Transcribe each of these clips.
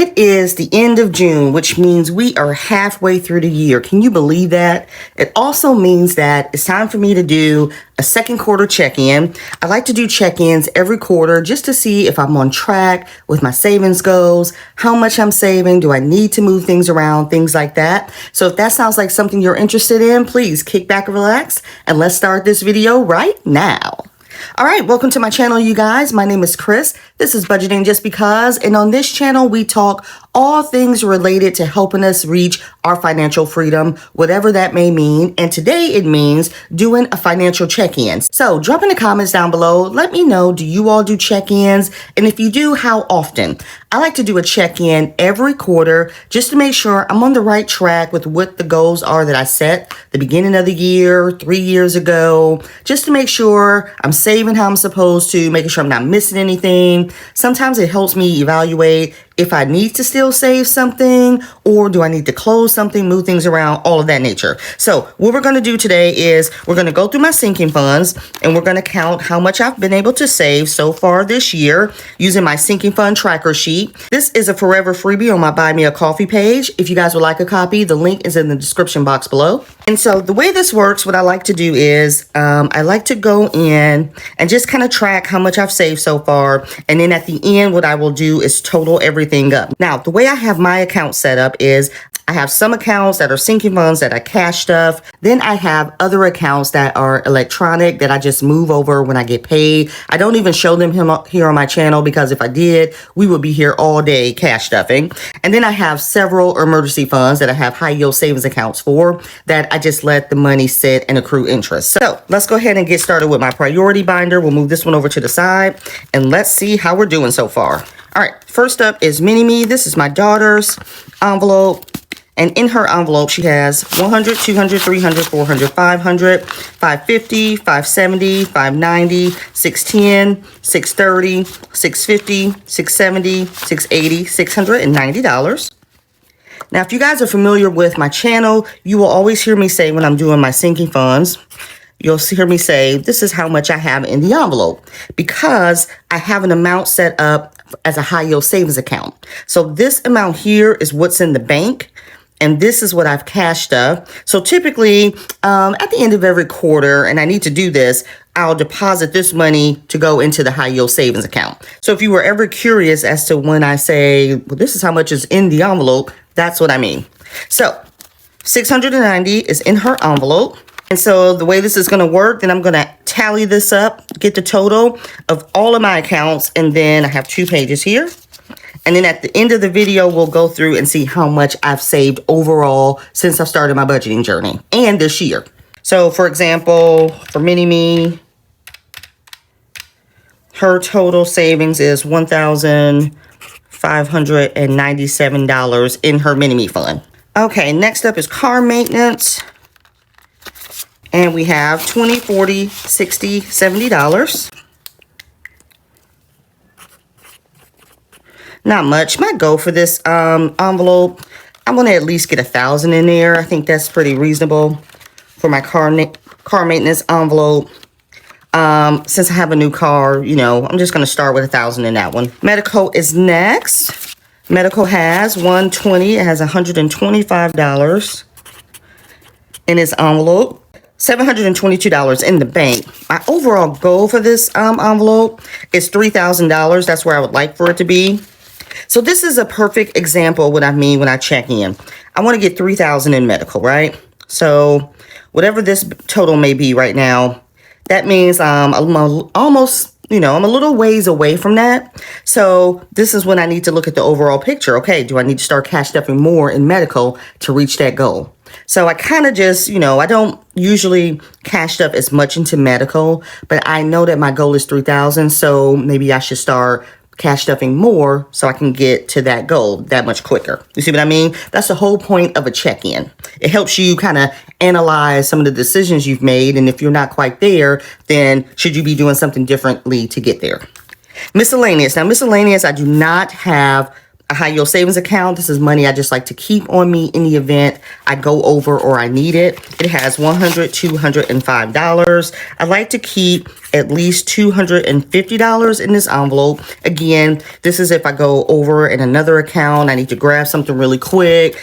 It is the end of June, which means we are halfway through the year. Can you believe that? It also means that it's time for me to do a second quarter check-in. I like to do check-ins every quarter just to see if I'm on track with my savings goals, how much I'm saving, do I need to move things around, things like that. So if that sounds like something you're interested in, please kick back and relax and let's start this video right now. All right, welcome to my channel, you guys. My name is Chris. This is Budgeting Just Because, and on this channel, we talk all things related to helping us reach our financial freedom, whatever that may mean. And today it means doing a financial check-in. So drop in the comments down below. Let me know, do you all do check-ins? And if you do, how often? I like to do a check-in every quarter just to make sure I'm on the right track with what the goals are that I set the beginning of the year, 3 years ago, just to make sure I'm saving how I'm supposed to, making sure I'm not missing anything. Sometimes it helps me evaluate if I need to still save something or do I need to close something, move things around, all of that nature. So what we're going to do today is we're going to go through my sinking funds and we're going to count how much I've been able to save so far this year using my sinking fund tracker sheet. This is a forever freebie on my Buy Me a Coffee page. If you guys would like a copy, the link is in the description box below. And so the way this works, what I like to do is I like to go in and just kind of track how much I've saved so far. And then at the end, what I will do is total everything up. Now, the way I have my account set up is I have some accounts that are sinking funds that I cash stuff. Then I have other accounts that are electronic that I just move over when I get paid. I don't even show them here on my channel because if I did, we would be here all day cash stuffing. And then I have several emergency funds that I have high yield savings accounts for that I just let the money sit and accrue interest. So let's go ahead and get started with my priority binder. We'll move this one over to the side and let's see how we're doing so far. All right, first up is Mini-Me. This is my daughter's envelope. And in her envelope, she has 100, 200, 300, 400, 500, 550, 570, 590, 610, 630, 650, 670, 680, $690. Now, if you guys are familiar with my channel, you will always hear me say when I'm doing my sinking funds, you'll hear me say, this is how much I have in the envelope because I have an amount set up as a high yield savings account. So this amount here is what's in the bank. And this is what I've cashed up. So typically at the end of every quarter, and I need to do this, I'll deposit this money to go into the high yield savings account. So if you were ever curious as to when I say, well, this is how much is in the envelope, that's what I mean. So 690 is in her envelope. And so the way this is going to work, then I'm going to tally this up, get the total of all of my accounts. And then I have 2 pages here. And then at the end of the video, we'll go through and see how much I've saved overall since I've started my budgeting journey and this year. So for example, for Mini-Me, her total savings is $1,597 in her Mini-Me fund. Okay, next up is car maintenance. And we have $20, $40, $60, $70. Not much. My goal for this envelope, I'm going to at least get 1,000 in there. I think that's pretty reasonable for my car maintenance envelope. Since I have a new car, you know, I'm just going to start with 1,000 in that one. Medical is next. Medical has $120. It has $125 in its envelope. $722 in the bank. My overall goal for this envelope is $3,000. That's where I would like for it to be. So this is a perfect example of what I mean when I check in. I want to get $3,000 in medical, right? So whatever this total may be right now, that means I'm almost, you know, I'm a little ways away from that. So this is when I need to look at the overall picture. Okay, do I need to start cash stuffing more in medical to reach that goal? So I kind of just, you know, I don't usually cash stuff as much into medical, but I know that my goal is $3,000. So maybe I should start cash stuffing more so I can get to that goal that much quicker. You see what I mean? That's the whole point of a check-in. It helps you kind of analyze some of the decisions you've made. And if you're not quite there, then should you be doing something differently to get there? Miscellaneous. Now, miscellaneous, I do not have a high yield savings account. This is money I just like to keep on me in the event I go over or I need it. It has $100, $205. I like to keep at least $250 in this envelope. Again, this is if I go over in another account, I need to grab something really quick,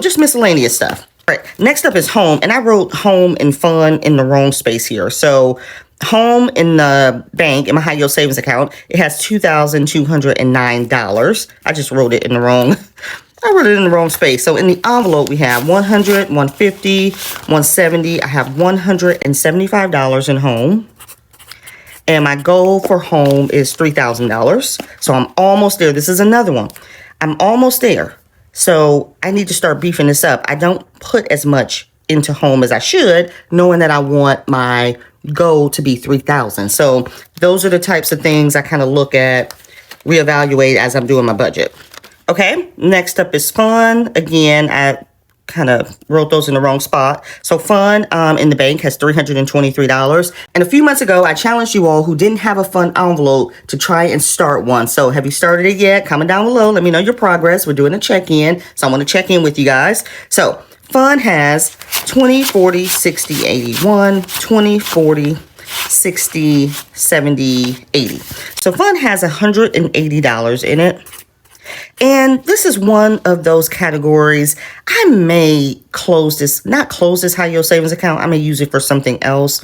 just miscellaneous stuff. All right, next up is home, and I wrote home and fun in the wrong space here. So home in the bank, in my high yield savings account, it has $2,209. I just wrote it in the wrong, I wrote it in the wrong space. So in the envelope, we have 100, 150, 170. I have $175 in home. And my goal for home is $3,000. So I'm almost there. This is another one. I'm almost there. So I need to start beefing this up. I don't put as much into home as I should, knowing that I want my goal to be $3,000. So those are the types of things I kind of look at, reevaluate as I'm doing my budget. Okay, next up is fun. Again, I kind of wrote those in the wrong spot. So fun in the bank has $323. And a few months ago, I challenged you all who didn't have a fun envelope to try and start one. So have you started it yet? Comment down below. Let me know your progress. We're doing a check-in. So I want to check in with you guys. So fun has 20, 40, 60, 81, 20, 40, 60, 70, 80. So fun has $180 in it. And this is one of those categories. I may not close this high yield savings account. I may use it for something else.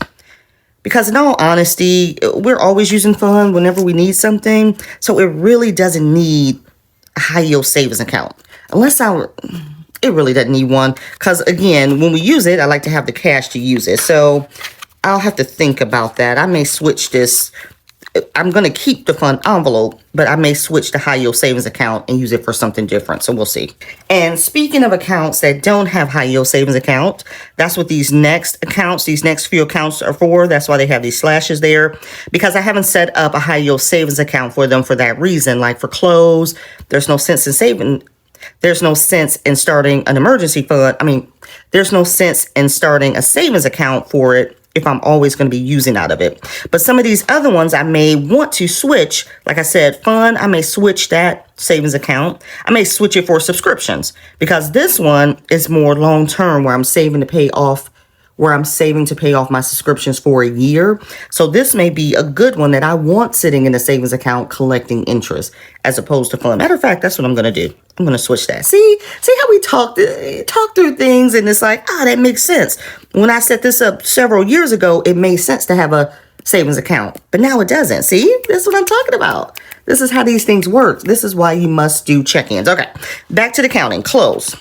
Because in all honesty, we're always using fun whenever we need something. So it really doesn't need a high yield savings account. It really doesn't need one. Because again, when we use it, I like to have the cash to use it. So I'll have to think about that. I may switch this. I'm going to keep the fund envelope, but I may switch the high yield savings account and use it for something different. So we'll see. And speaking of accounts that don't have high yield savings account, that's what these next few accounts are for. That's why they have these slashes there, because I haven't set up a high yield savings account for them for that reason. Like for clothes, there's no sense in saving. There's no sense in starting an emergency fund. There's no sense in starting a savings account for it if I'm always going to be using out of it. But some of these other ones I may want to switch. Like I said, fun, I may switch that savings account. I may switch it for subscriptions, because this one is more long-term, where I'm saving to pay off my subscriptions for a year. So this may be a good one that I want sitting in a savings account collecting interest as opposed to fun. Matter of fact, that's what I'm going to do. I'm going to switch that. See how we talk through things, and it's like, that makes sense. When I set this up several years ago, it made sense to have a savings account, but now it doesn't. See, that's what I'm talking about. This is how these things work. This is why you must do check-ins. Okay, back to the counting. Clothes.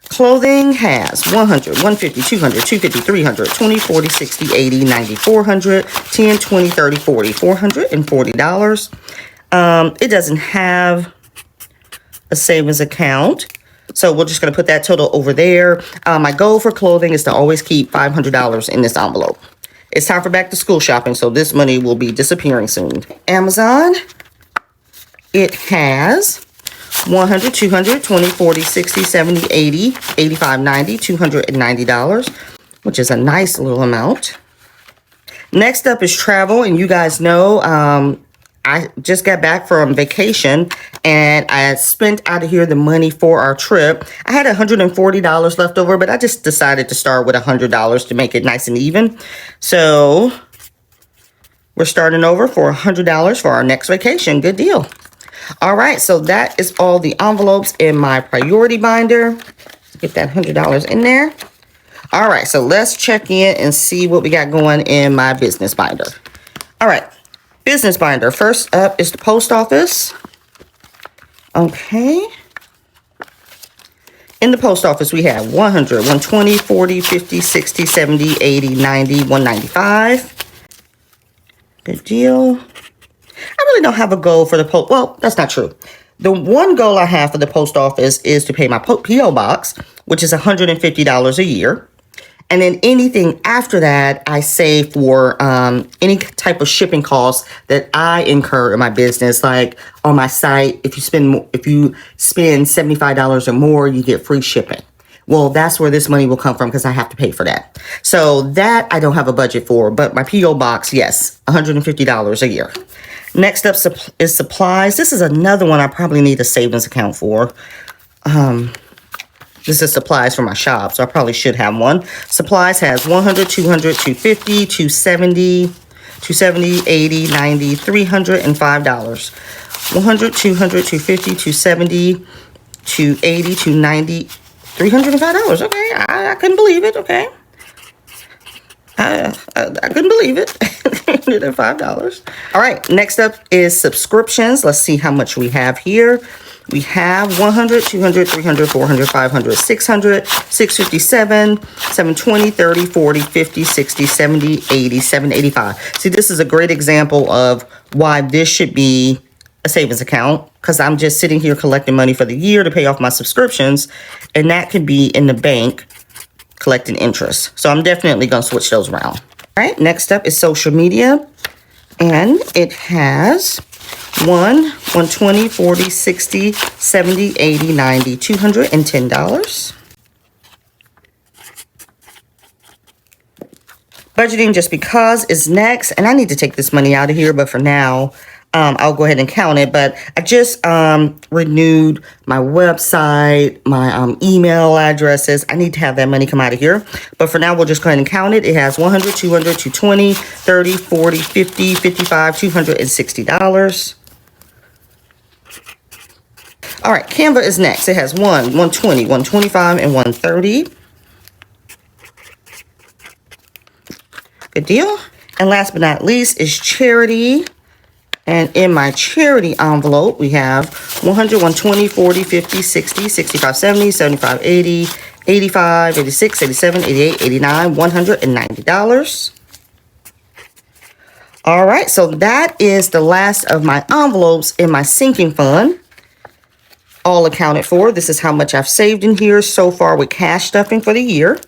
Clothing has 100, 150, 200, 250, 300, 20, 40, 60, 80, 90, 400, 10, 20, 30, 40, $440. It doesn't have a savings account, so we're just going to put that total over there. My goal for clothing is to always keep $500 in this envelope. It's time for back to school shopping, so this money will be disappearing soon. Amazon, it has 100, 200, 20, 40, 60, 70, 80, 85, 90, $290, which is a nice little amount. Next up is travel, and you guys know I just got back from vacation, and I spent out of here the money for our trip. I had $140 left over, but I just decided to start with $100 to make it nice and even. So we're starting over for $100 for our next vacation. Good deal. All right, so that is all the envelopes in my priority binder. Let's get that $100 in there. All right, so let's check in and see what we got going in my business binder. All right, business binder. First up is the post office. Okay. In the post office, we have 100, 120, 40, 50, 60, 70, 80, 90, 195. Good deal. I really don't have a goal for the post. Well, that's not true. The one goal I have for the post office is to pay my P.O. box, which is $150 a year. And then anything after that, I save for any type of shipping costs that I incur in my business. Like on my site, if you spend $75 or more, you get free shipping. Well, that's where this money will come from, because I have to pay for that. So that I don't have a budget for, but my P.O. box, yes, $150 a year. Next up is supplies. This is another one I probably need a savings account for. This is supplies for my shop, so I probably should have one. Supplies has 100, 200, 250, 270, 270, 80, 90, $305. 100, 200, 250, 270, 280, 290, $305. Okay, I couldn't believe it. Okay. I couldn't believe it. $5. All right, next up is subscriptions. Let's see how much we have here. We have 100, 200, 300, 400, 500, 600, 657, 720, 30, 40, 50, 60, 70, 80, 785. See, this is a great example of why this should be a savings account, because I'm just sitting here collecting money for the year to pay off my subscriptions, and that could be in the bank collecting interest. So I'm definitely going to switch those around. All right, next up is social media, and it has 120, 40, 60, 70, 80, 90, $210. Budgeting just because is next, and I need to take this money out of here, but for now, I'll go ahead and count it. But I just renewed my website, my email addresses. I need to have that money come out of here. But for now, we'll just go ahead and count it. It has 100, 200, 220, 30, 40, 50, 55, $260. All right, Canva is next. It has 120, 125, and 130. Good deal. And last but not least is charity. And in my charity envelope, we have 100, 120, 40, 50, 60, 65, 70, 75, 80, 85, 86, 87, 88, 89, $190. All right, so that is the last of my envelopes in my sinking fund. All accounted for. This is how much I've saved in here so far with cash stuffing for the year.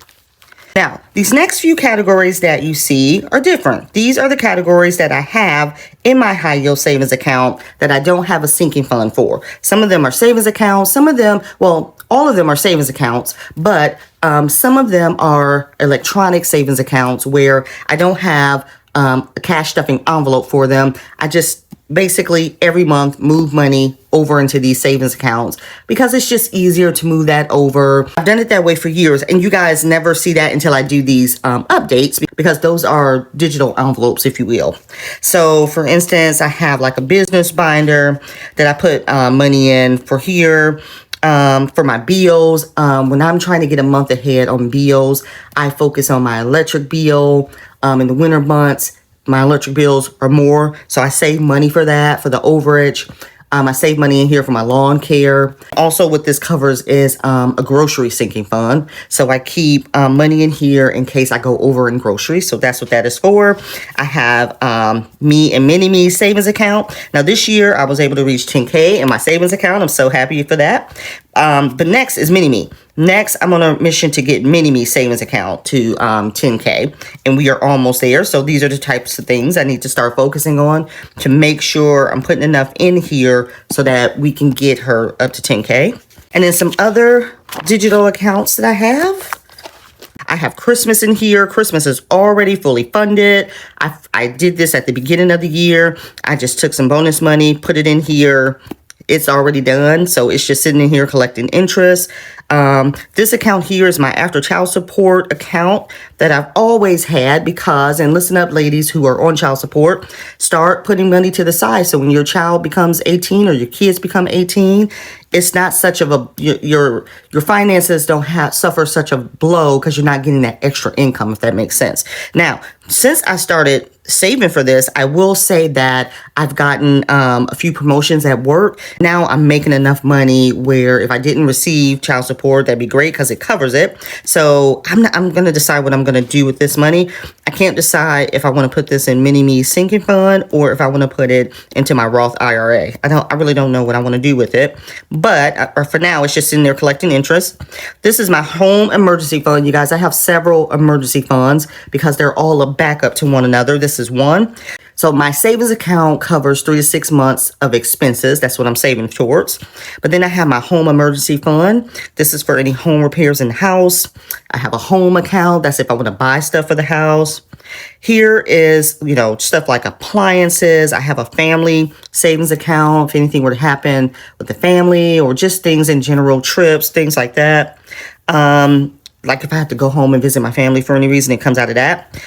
Now, these next few categories that you see are different. These are the categories that I have in my high yield savings account that I don't have a sinking fund for. Some of them are savings accounts. Some of them, well, all of them are savings accounts, but some of them are electronic savings accounts where I don't have a cash stuffing envelope for them. I just basically every month move money over into these savings accounts because it's just easier to move that over. I've done it that way for years, and you guys never see that until I do these updates because those are digital envelopes, if you will. So for instance, I have like a business binder that I put money in for here. For my bills, when I'm trying to get a month ahead on bills, I focus on my electric bill. In the winter months, my electric bills are more, so I save money for that, for the overage. I save money in here for my lawn care. Also, what this covers is a grocery sinking fund. So I keep money in here in case I go over in groceries. So that's what that is for. I have me and Mini-Me savings account. Now this year I was able to reach 10K in my savings account. I'm so happy for that. But next is Mini-Me. Next, I'm on a mission to get Mini-Me savings account to 10K, and we are almost there. So these are the types of things I need to start focusing on to make sure I'm putting enough in here so that we can get her up to 10K. And then some other digital accounts that I have Christmas in here. Christmas is already fully funded. I did this at the beginning of the year. I just took some bonus money, put it in here. It's already done, so it's just sitting in here collecting interest. This account here is my after child support account that I've always had because, and listen up ladies who are on child support, start putting money to the side. So when your child becomes 18 or your kids become 18, it's not such of a, your finances don't suffer such a blow because you're not getting that extra income, if that makes sense. Now, since I started saving for this, I will say that I've gotten a few promotions at work. Now I'm making enough money where if I didn't receive child support, that'd be great because it covers it. So I'm going to decide what I'm going to do with this money. I can't decide if I want to put this in Mini-Me sinking fund or if I want to put it into my Roth IRA. I really don't know what I want to do with it. But for now, it's just sitting there collecting interest. This is my home emergency fund, you guys. I have several emergency funds because they're all a backup to one another. This is one. So my savings account covers 3 to 6 months of expenses. That's what I'm saving towards. But then I have my home emergency fund. This is for any home repairs in the house. I have a home account. That's if I want to buy stuff for the house. Here is, stuff like appliances. I have a family savings account if anything were to happen with the family or just things in general, trips, things like that. Like if I have to go home and visit my family for any reason, it comes out of that.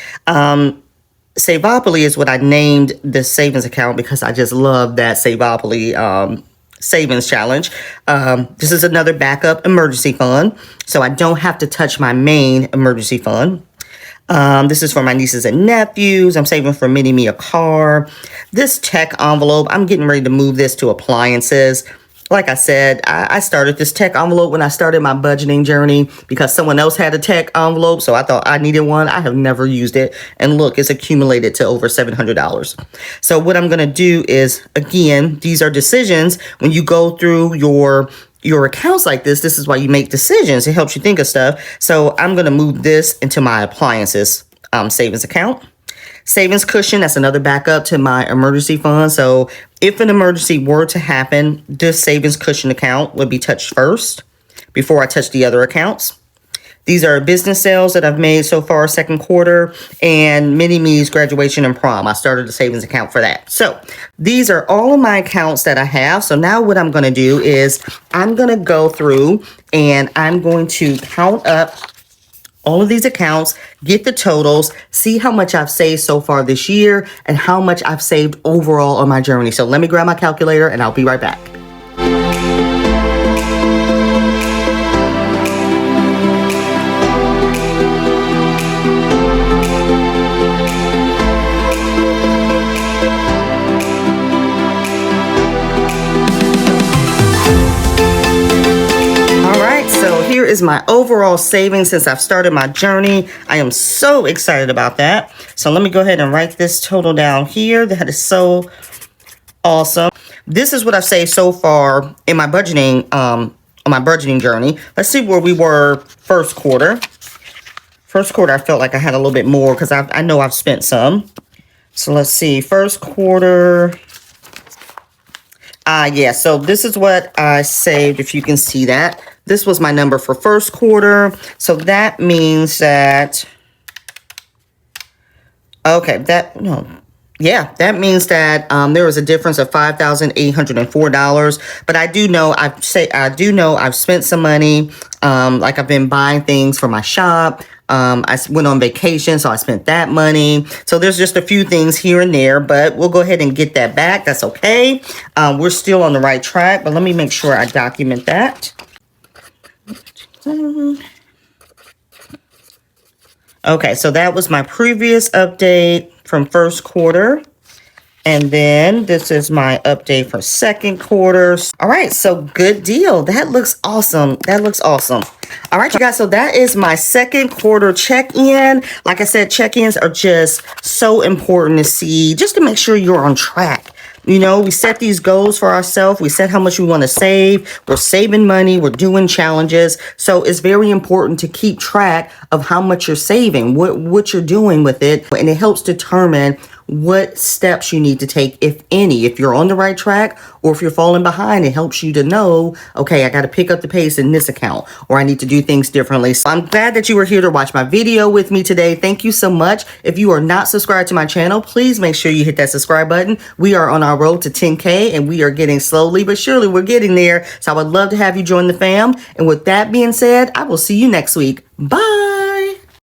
Saveopoly is what I named this savings account because I just love that Saveopoly savings challenge. This is another backup emergency fund, so I don't have to touch my main emergency fund. This is for my nieces and nephews. I'm saving for me a car. This tech envelope, I'm getting ready to move this to appliances. Like I said, I started this tech envelope when I started my budgeting journey because someone else had a tech envelope, so I thought I needed one. I have never used it, and look, it's accumulated to over $700. So what I'm going to do is, again, these are decisions. When you go through your accounts like this is why you make decisions. It helps you think of stuff. So I'm going to move this into my appliances savings account. Savings cushion, that's another backup to my emergency fund. So if an emergency were to happen, this savings cushion account would be touched first before I touch the other accounts. These are business sales that I've made so far, second quarter, and Mini-Me's graduation and prom. I started a savings account for that. So these are all of my accounts that I have. So now what I'm going to do is I'm going to go through and I'm going to count up all of these accounts, get the totals, see how much I've saved so far this year and how much I've saved overall on my journey. So let me grab my calculator and I'll be right back. Here is my overall savings since I've started my journey. I am so excited about that. So let me go ahead and write this total down here. That is so awesome. This is what I've saved so far in my budgeting, on my budgeting journey. Let's see where we were first quarter. First quarter, I felt like I had a little bit more because I know I've spent some. So let's see, first quarter. Yeah, so this is what I saved, if you can see that. This was my number for first quarter. So that means that, okay, that means that there was a difference of $5,804. But I do know I've spent some money. Like I've been buying things for my shop. I went on vacation, so I spent that money. So there's just a few things here and there, but we'll go ahead and get that back. That's okay. We're still on the right track, but let me make sure I document that. Okay, so that was my previous update from first quarter. And then this is my update for second quarter. All right, so good deal. That looks awesome. That looks awesome. All right, you guys, so that is my second quarter check-in. Like I said, check-ins are just so important to see, just to make sure you're on track. You know, we set these goals for ourselves. We set how much we want to save. We're saving money. We're doing challenges. So it's very important to keep track of how much you're saving, what you're doing with it. And it helps determine what steps you need to take, if any. If you're on the right track or if you're falling behind, it helps you to know, okay, I got to pick up the pace in this account, or I need to do things differently. So I'm glad that you were here to watch my video with me today. Thank you so much. If you are not subscribed to my channel, please make sure you hit that subscribe button. We are on our road to 10K and we are getting slowly but surely, we're getting there. So I would love to have you join the fam. And with that being said, I will see you next week. Bye.